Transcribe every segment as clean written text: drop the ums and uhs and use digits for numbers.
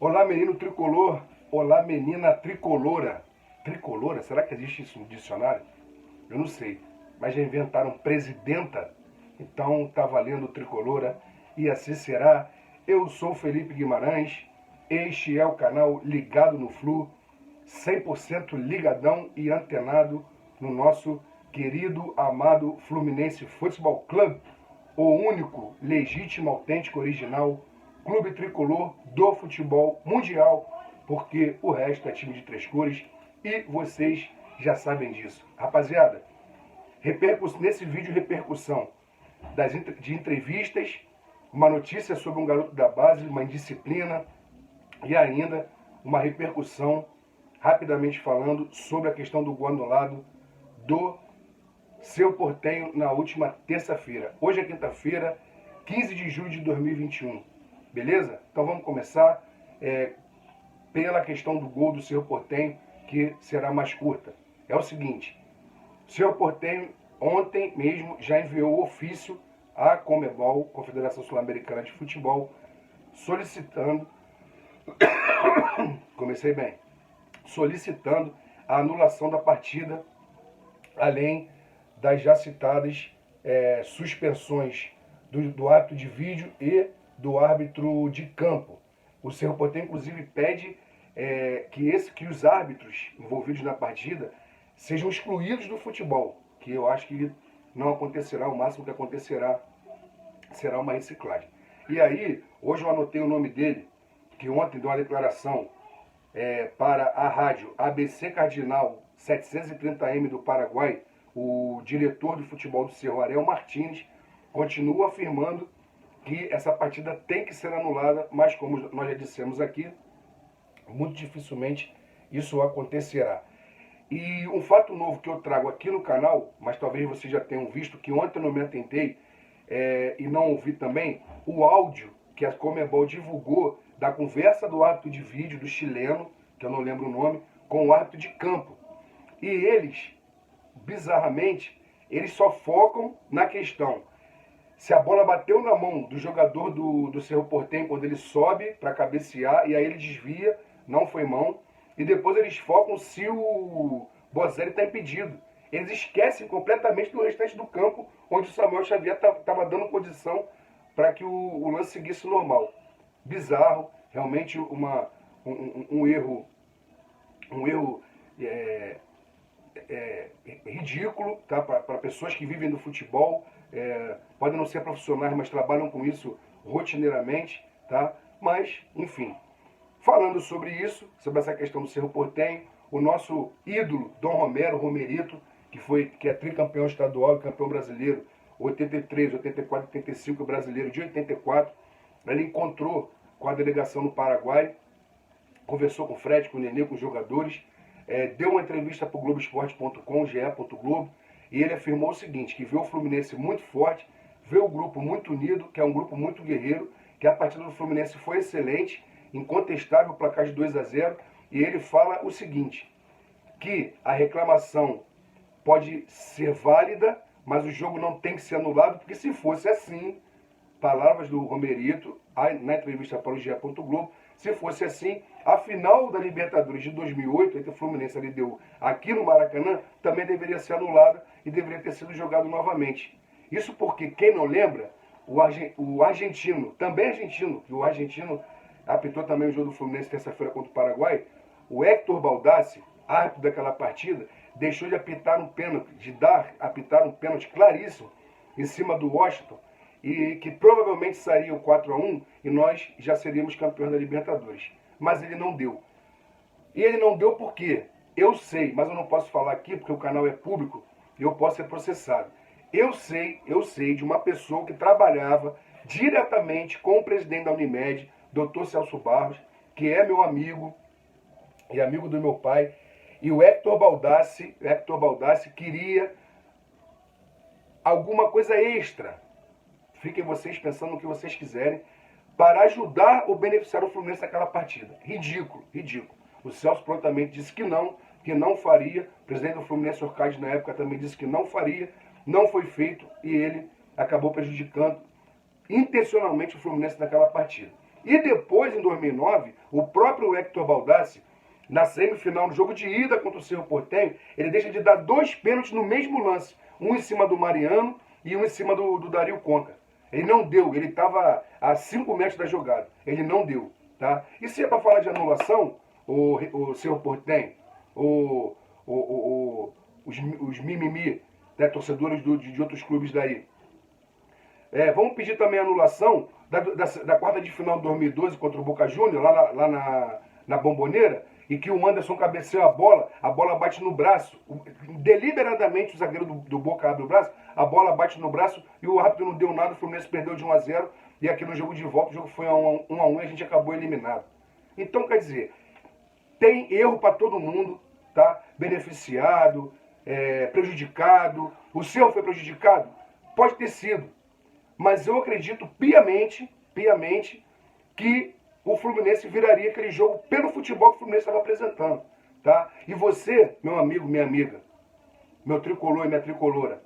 Olá, menino tricolor. Olá, menina tricolora. Tricolora? Será que existe isso no dicionário? Eu não sei. Mas já inventaram presidenta? Então tá valendo tricolora. E assim será. Eu sou Felipe Guimarães. Este é o canal Ligado no Flu. 100% ligadão e antenado no nosso querido, amado Fluminense Futebol Clube. O único, legítimo, autêntico, original clube tricolor do futebol mundial, porque o resto é time de três cores e vocês já sabem disso. Rapaziada, nesse vídeo repercussão de entrevistas, uma notícia sobre um garoto da base, uma indisciplina e ainda uma repercussão, rapidamente falando, sobre a questão do gol anulado do Cerro Porteño na última terça-feira. Hoje é quinta-feira, 15 de julho de 2021. Beleza? Então vamos começar pela questão do gol do Cerro Porteño, que será mais curta. É o seguinte, o Cerro Porteño ontem mesmo já enviou ofício à Conmebol, Confederação Sul-Americana de Futebol, solicitando, solicitando a anulação da partida, além das já citadas suspensões do árbitro de vídeo e do árbitro de campo. O Cerro Porteño, inclusive, pede que os árbitros envolvidos na partida sejam excluídos do futebol, que eu acho que não acontecerá. O máximo que acontecerá será uma reciclagem. E aí, hoje eu anotei o nome dele, que ontem deu uma declaração para a rádio ABC Cardinal 730M do Paraguai. O diretor de futebol do Cerro, Ariel Martins, continua afirmando que essa partida tem que ser anulada, mas como nós já dissemos aqui, muito dificilmente isso acontecerá. E um fato novo que eu trago aqui no canal, mas talvez vocês já tenham visto, que ontem eu não me atentei e não ouvi também, o áudio que a Conmebol divulgou da conversa do árbitro de vídeo, do chileno, que eu não lembro o nome, com o árbitro de campo. E eles, bizarramente, eles só focam na questão: se a bola bateu na mão do jogador do Cerro Porteño quando ele sobe para cabecear e aí ele desvia, não foi mão. E depois eles focam se o Bozelli está impedido. Eles esquecem completamente do restante do campo, onde o Samuel Xavier estava dando condição para que o lance seguisse normal. Bizarro, realmente um erro ridículo, tá? Para pessoas que vivem do futebol, podem não ser profissionais, mas trabalham com isso rotineiramente, tá? Mas, enfim, falando sobre isso, sobre essa questão do Cerro Porteño, o nosso ídolo, Dom Romero, Romerito, que é tricampeão estadual e campeão brasileiro, 83, 84, 85, brasileiro de 84, ele encontrou com a delegação no Paraguai, conversou com o Fred, com o Nenê, com os jogadores, deu uma entrevista para o Globoesporte.com, ge.globo, e ele afirmou o seguinte, que vê o Fluminense muito forte, vê o grupo muito unido, que é um grupo muito guerreiro, que a partida do Fluminense foi excelente, incontestável, placar de 2-0, e ele fala o seguinte, que a reclamação pode ser válida, mas o jogo não tem que ser anulado, porque se fosse assim, palavras do Romerito, na entrevista para o ge.globo, se fosse assim, a final da Libertadores de 2008, entre o Fluminense e a LDU, aqui no Maracanã, também deveria ser anulada e deveria ter sido jogado novamente. Isso porque, quem não lembra, o argentino, também argentino, que o argentino apitou também o jogo do Fluminense terça-feira contra o Paraguai, o Héctor Baldassi, árbitro daquela partida, deixou de apitar um pênalti, apitar um pênalti claríssimo em cima do Washington, e que provavelmente sairia o 4-1 e nós já seríamos campeões da Libertadores. Mas ele não deu. E ele não deu por quê? Eu sei, mas eu não posso falar aqui porque o canal é público e eu posso ser processado. Eu sei de uma pessoa que trabalhava diretamente com o presidente da Unimed, Dr. Celso Barros, que é meu amigo e amigo do meu pai, e o Héctor Baldassi queria alguma coisa extra. Fiquem vocês pensando no que vocês quiserem, para ajudar ou beneficiar o Fluminense naquela partida. Ridículo, ridículo. O Celso prontamente disse que não faria. O presidente do Fluminense, Orcade, na época também disse que não faria. Não foi feito e ele acabou prejudicando intencionalmente o Fluminense naquela partida. E depois, em 2009, o próprio Hector Baldassi, na semifinal, no jogo de ida contra o Cerro Porteño, ele deixa de dar 2 pênaltis no mesmo lance. Um em cima do Mariano e um em cima do Dario Conca. Ele não deu, ele estava a 5 metros da jogada. Ele não deu. Tá? E se é para falar de anulação, o Cerro Porteño, os mimimi, né, torcedores de outros clubes daí, vamos pedir também a anulação da quarta de final de 2012 contra o Boca Juniors, lá na Bomboneira, e que o Anderson cabeceia a bola bate no braço. Deliberadamente o zagueiro do Boca abre o braço, a bola bate no braço e o árbitro não deu nada, o Fluminense perdeu de 1-0, e aqui no jogo de volta o jogo foi 1-1 e a gente acabou eliminado. Então, quer dizer, tem erro para todo mundo, tá? Beneficiado, prejudicado. O seu foi prejudicado? Pode ter sido. Mas eu acredito piamente que o Fluminense viraria aquele jogo pelo futebol que o Fluminense estava apresentando. Tá? E você, meu amigo, minha amiga, meu tricolor e minha tricolora,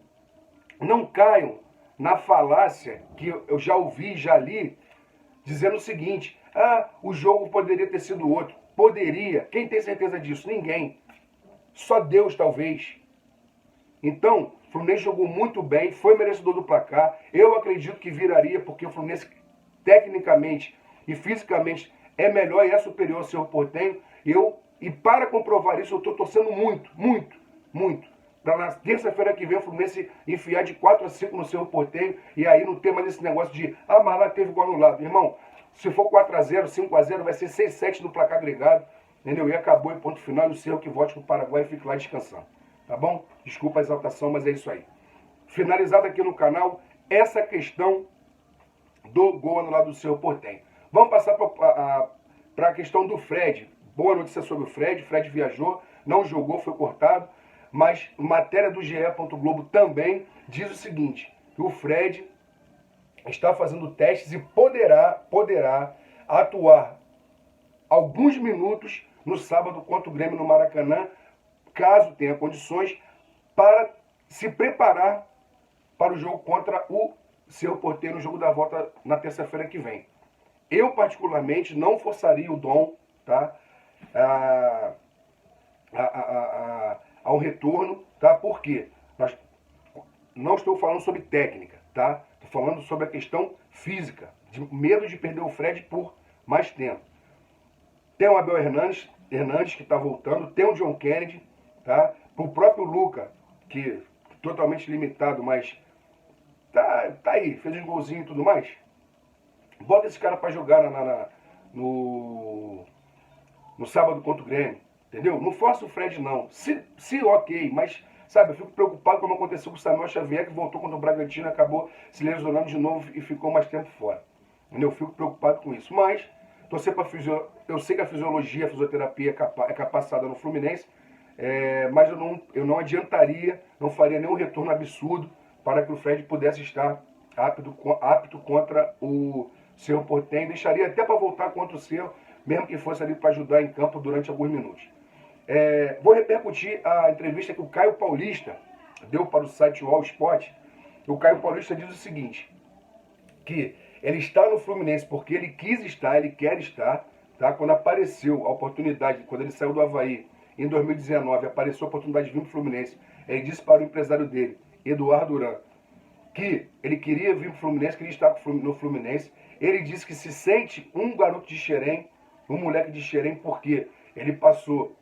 não caiam na falácia que eu já ouvi, já li, dizendo o seguinte: o jogo poderia ter sido outro. Poderia. Quem tem certeza disso? Ninguém. Só Deus, talvez. Então, o Fluminense jogou muito bem, foi merecedor do placar. Eu acredito que viraria, porque o Fluminense, tecnicamente e fisicamente, é melhor e é superior ao Cerro Porteño. E para comprovar isso, eu estou torcendo muito. Para na terça-feira que vem o Fluminense enfiar de 4-5 no Cerro Porteño e aí não ter mais esse negócio de, mas lá teve gol anulado. Irmão, se for 4-0, 5-0, vai ser 6-7 no placar agregado, entendeu? E acabou em ponto final, e o Cerro que volte para o Paraguai e fique lá descansando. Tá bom? Desculpa a exaltação, mas é isso aí. Finalizado aqui no canal, essa questão do gol anulado do Cerro Porteño. Vamos passar para a questão do Fred. Boa notícia sobre o Fred. Fred viajou, não jogou, foi cortado. Mas matéria do GE. Globo também diz o seguinte: que o Fred está fazendo testes e poderá atuar alguns minutos no sábado contra o Grêmio no Maracanã, caso tenha condições, para se preparar para o jogo contra o Cerro Porteño, no jogo da volta na terça-feira que vem. Eu, particularmente, não forçaria o Dom, tá, ao retorno, tá? Por quê? Não estou falando sobre técnica, tá? Estou falando sobre a questão física, de medo de perder o Fred por mais tempo. Tem o Abel Hernandes que está voltando, tem o John Kennedy, tá? O próprio Luca, que totalmente limitado, mas tá aí, fez um golzinho e tudo mais. Bota esse cara para jogar no sábado contra o Grêmio, entendeu? Não força o Fred, não. Se ok, mas, sabe, eu fico preocupado como aconteceu com o Samuel Xavier, que voltou contra o Bragantino, acabou se lesionando de novo e ficou mais tempo fora. Entendeu? Eu fico preocupado com isso. Mas, torcer para eu sei que a fisiologia, a fisioterapia é capacitada no Fluminense, mas eu não adiantaria, não faria nenhum retorno absurdo para que o Fred pudesse estar apto contra o Cerro Porteño. Deixaria até para voltar contra o Cerro, mesmo que fosse ali para ajudar em campo durante alguns minutos. Vou repercutir a entrevista que o Caio Paulista deu para o site All Sport. O Caio Paulista diz o seguinte: que ele está no Fluminense porque ele quis estar, ele quer estar, tá? Quando apareceu a oportunidade, quando ele saiu do Avaí em 2019, apareceu a oportunidade de vir para o Fluminense, ele disse para o empresário dele, Eduardo Duran, que ele queria vir para o Fluminense, queria estar no Fluminense. Ele disse que se sente um garoto de Xerém, um moleque de Xerém, porque ele passou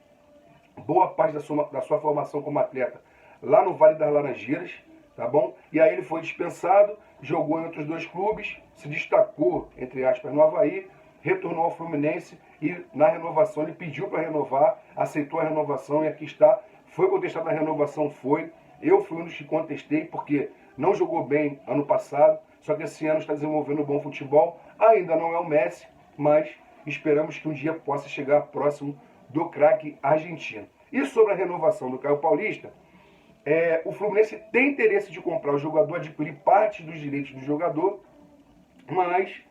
boa parte da sua formação como atleta lá no Vale das Laranjeiras, tá bom? E aí ele foi dispensado, jogou em outros 2 clubes, se destacou, entre aspas, no Avaí, retornou ao Fluminense e na renovação ele pediu para renovar, aceitou a renovação e aqui está. Foi contestada a renovação, foi. Eu fui um dos que contestei porque não jogou bem ano passado, só que esse ano está desenvolvendo um bom futebol. Ainda não é o Messi, mas esperamos que um dia possa chegar próximo do craque argentino. E sobre a renovação do Caio Paulista, o Fluminense tem interesse de comprar o jogador, adquirir parte dos direitos do jogador, mas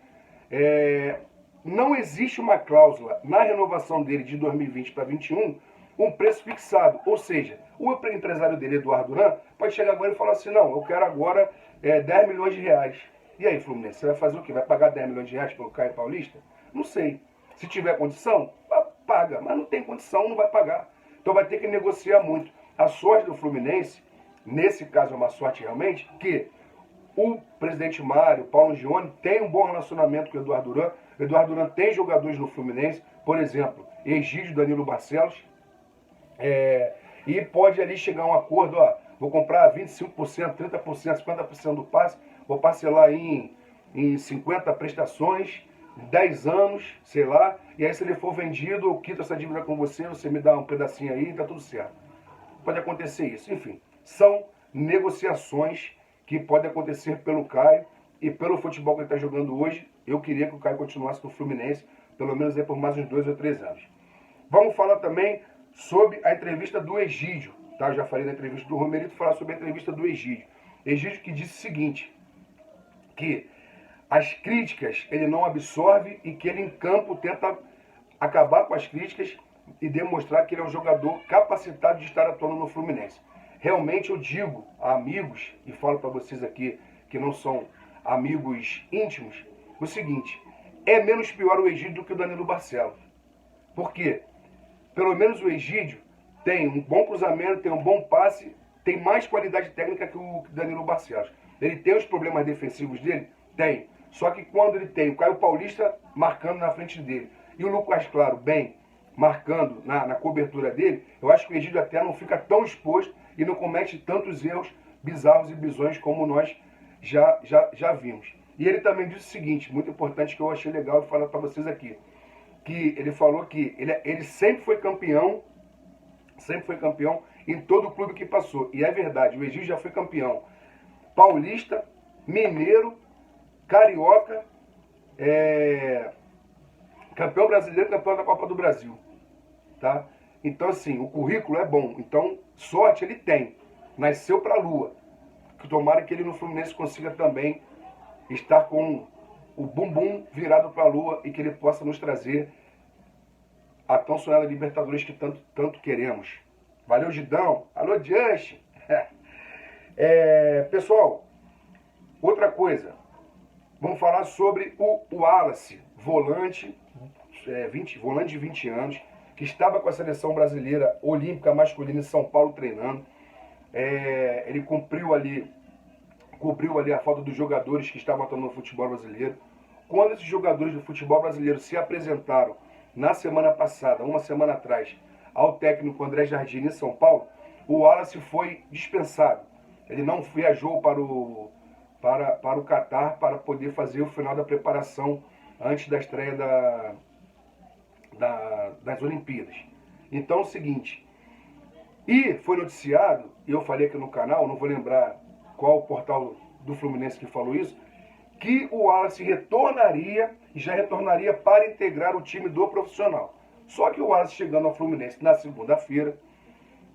não existe uma cláusula na renovação dele de 2020 para 2021, um preço fixado. Ou seja, o empresário dele, Eduardo Duran, pode chegar agora e falar assim: não, eu quero agora 10 milhões de reais. E aí, Fluminense, você vai fazer o quê? Vai pagar 10 milhões de reais pelo Caio Paulista? Não sei. Se tiver condição, paga. Mas não tem condição, não vai pagar. Então vai ter que negociar muito. A sorte do Fluminense, nesse caso é uma sorte realmente, que o presidente Mário, Paulo Gione, tem um bom relacionamento com o Eduardo Duran. O Eduardo Duran tem jogadores no Fluminense, por exemplo, Egídio, Danilo Barcelos, e pode ali chegar a um acordo, vou comprar 25%, 30%, 50% do passe, vou parcelar em 50 prestações, 10 anos, sei lá, e aí se ele for vendido, eu quito essa dívida com você, você me dá um pedacinho aí, tá tudo certo. Pode acontecer isso. Enfim, são negociações que podem acontecer pelo Caio e pelo futebol que ele está jogando hoje. Eu queria que o Caio continuasse no Fluminense, pelo menos aí por mais uns 2 ou 3 anos. Vamos falar também sobre a entrevista do Egídio. Tá? Eu já falei da entrevista do Romerito, falar sobre a entrevista do Egídio. Egídio que disse o seguinte, que as críticas ele não absorve e que ele em campo tenta acabar com as críticas e demonstrar que ele é um jogador capacitado de estar atuando no Fluminense. Realmente eu digo a amigos, e falo para vocês aqui que não são amigos íntimos, o seguinte, é menos pior o Egídio do que o Danilo Barcelos. Por quê? Pelo menos o Egídio tem um bom cruzamento, tem um bom passe, tem mais qualidade técnica que o Danilo Barcelos. Ele tem os problemas defensivos dele? Tem. Só que quando ele tem o Caio Paulista marcando na frente dele e o Lucas Claro bem marcando na cobertura dele, eu acho que o Egídio até não fica tão exposto e não comete tantos erros bizarros e bizonhos como nós já vimos. E ele também disse o seguinte, muito importante, que eu achei legal e falar para vocês aqui, que ele falou que ele sempre foi campeão em todo o clube que passou. E é verdade, o Egídio já foi campeão paulista, mineiro, carioca, campeão brasileiro, campeão da Copa do Brasil. Tá? Então, assim, o currículo é bom. Então, sorte ele tem. Nasceu para a lua. Que tomara que ele no Fluminense consiga também estar com o bumbum virado para a lua e que ele possa nos trazer a tão sonhada Libertadores que tanto queremos. Valeu, Gidão. Alô, Just. Pessoal, outra coisa. Vamos falar sobre o Wallace, volante de 20 anos, que estava com a seleção brasileira olímpica masculina em São Paulo treinando. Ele cobriu ali a falta dos jogadores que estavam atuando no futebol brasileiro. Quando esses jogadores do futebol brasileiro se apresentaram na semana passada, uma semana atrás, ao técnico André Jardine em São Paulo, o Wallace foi dispensado. Ele não viajou para o Catar para poder fazer o final da preparação antes da estreia das Olimpíadas. Então é o seguinte, e foi noticiado, e eu falei aqui no canal, não vou lembrar qual o portal do Fluminense que falou isso, que o Wallace retornaria e já retornaria para integrar o time do profissional. Só que o Wallace chegando ao Fluminense na segunda-feira,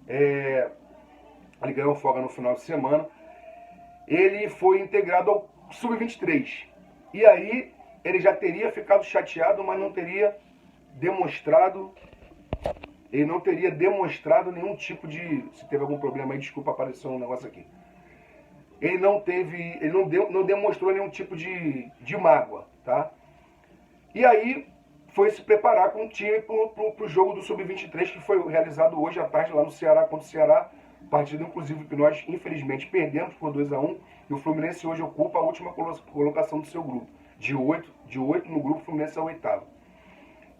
ele ganhou folga no final de semana, ele foi integrado ao Sub-23. E aí ele já teria ficado chateado, mas não teria demonstrado nenhum tipo de... Se teve algum problema aí, desculpa, apareceu um negócio aqui. Ele não demonstrou nenhum tipo de mágoa, tá? E aí foi se preparar com o time para o jogo do Sub-23, que foi realizado hoje à tarde lá no Ceará contra o Ceará, partida inclusive que nós infelizmente perdemos por 2-1, e o Fluminense hoje ocupa a última colocação do seu grupo. De 8 no grupo, o Fluminense é o 8º.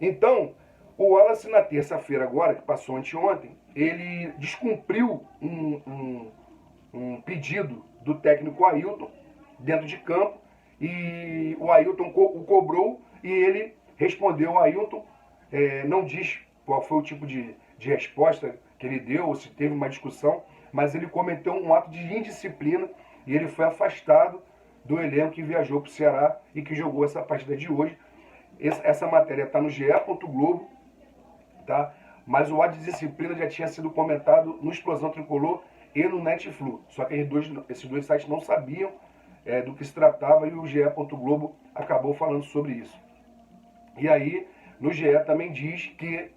Então, o Wallace na terça-feira agora, que passou anteontem, ele descumpriu um pedido do técnico Ailton dentro de campo, e o Ailton o cobrou e ele respondeu ao Ailton, não diz qual foi o tipo de resposta que ele deu, ou se teve uma discussão, mas ele cometeu um ato de indisciplina e ele foi afastado do elenco que viajou para o Ceará e que jogou essa partida de hoje. Essa matéria está no GE. Globo, tá? Mas o ato de disciplina já tinha sido comentado no Explosão Tricolor e no Netflu. Só que esses dois sites não sabiam do que se tratava e o GE. Globo acabou falando sobre isso. E aí, no GE também diz que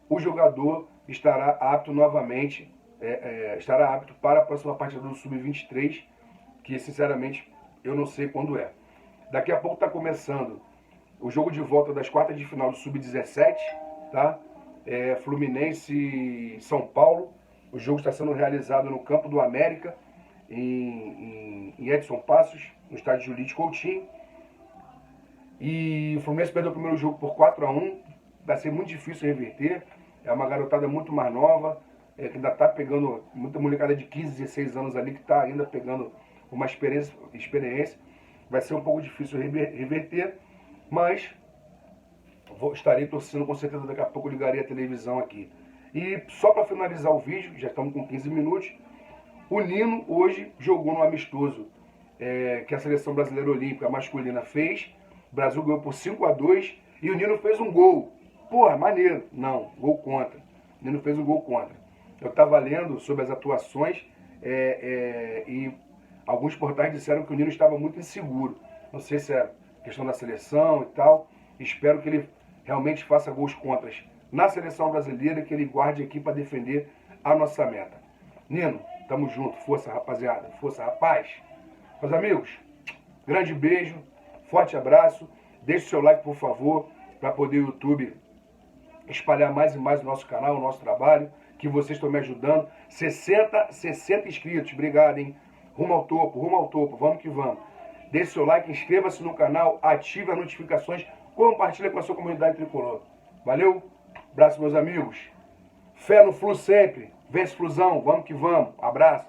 o jogador estará apto novamente, estará apto para a próxima partida do Sub-23, que sinceramente eu não sei quando é. Daqui a pouco está começando o jogo de volta das quartas de final do Sub-17, tá? Fluminense e São Paulo. O jogo está sendo realizado no Campo do América, em Edson Passos, no estádio Julite Coutinho. E o Fluminense perdeu o primeiro jogo por 4-1. Vai ser muito difícil reverter. É uma garotada muito mais nova, que ainda está pegando, muita molecada de 15, 16 anos ali, que está ainda pegando uma experiência. Vai ser um pouco difícil reverter, mas estarei torcendo, com certeza daqui a pouco ligarei a televisão aqui. E só para finalizar o vídeo, já estamos com 15 minutos, o Nino hoje jogou no amistoso que a Seleção Brasileira Olímpica Masculina fez. O Brasil ganhou por 5-2 e o Nino fez um gol. Porra, maneiro. Não, gol contra. O Nino fez um gol contra. Eu estava lendo sobre as atuações e alguns portais disseram que o Nino estava muito inseguro. Não sei se é questão da seleção e tal. Espero que ele realmente faça gols contras na seleção brasileira, que ele guarde aqui para defender a nossa meta. Nino, tamo junto. Força, rapaziada. Força, rapaz. Meus amigos, grande beijo, forte abraço. Deixe o seu like, por favor, para poder o YouTube espalhar mais e mais o nosso canal, o nosso trabalho, que vocês estão me ajudando. 60 inscritos. Obrigado, hein? Rumo ao topo. Vamos que vamos. Deixe seu like, inscreva-se no canal, ative as notificações, compartilha com a sua comunidade tricolor. Valeu? Abraço, meus amigos. Fé no Flu sempre. Vence Flusão. Vamos que vamos. Abraço.